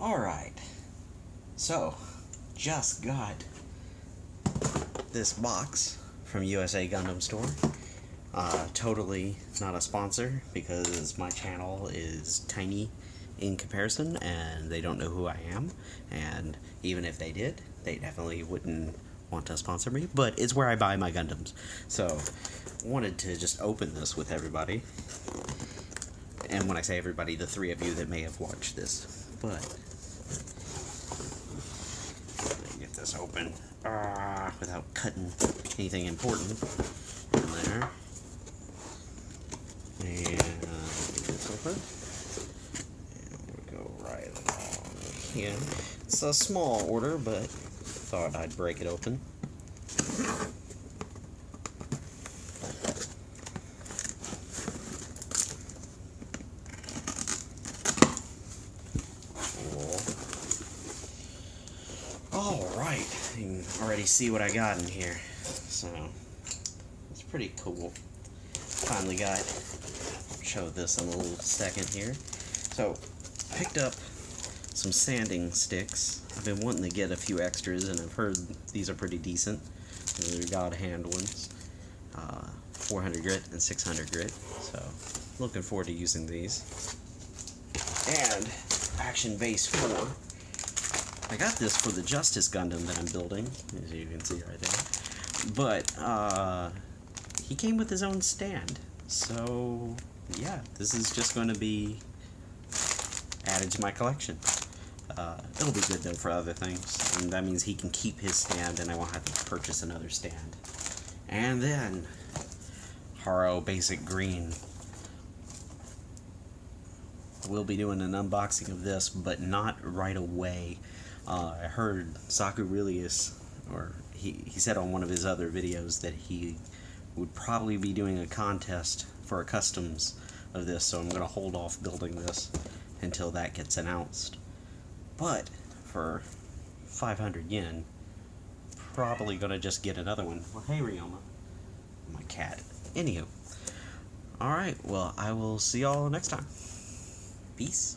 Alright, so just got this box from USA Gundam Store. Totally not a sponsor because my channel is tiny in comparison and they don't know who I am, and even if they did, they definitely wouldn't want to sponsor me, but it's where I buy my Gundams. So wanted to just open this with everybody, and when I say everybody, the three of you that may have watched this. But let me get this open without cutting anything important in there. And get this open. And we'll go right along here. It's a small order, but thought I'd break it open. Alright, you can already see what I got in here, so it's pretty cool. Finally got, I'll show this in a little second here. So, picked up some sanding sticks. I've been wanting to get a few extras, and I've heard these are pretty decent. They're God hand ones, 400 grit and 600 grit, so looking forward to using these. And Action Base 4. I got this for the Justice Gundam that I'm building, as you can see right there. But he came with his own stand, so yeah, this is just going to be added to my collection. It'll be good though for other things, and that means he can keep his stand and I won't have to purchase another stand. And then Haro Basic Green. We'll be doing an unboxing of this, but not right away. I heard Saku really is, or he said on one of his other videos that he would probably be doing a contest for a customs of this, so I'm going to hold off building this until that gets announced. But for 500 yen, probably going to just get another one. Well, hey Ryoma, my cat. Anywho, alright, well, I will see y'all next time. Peace.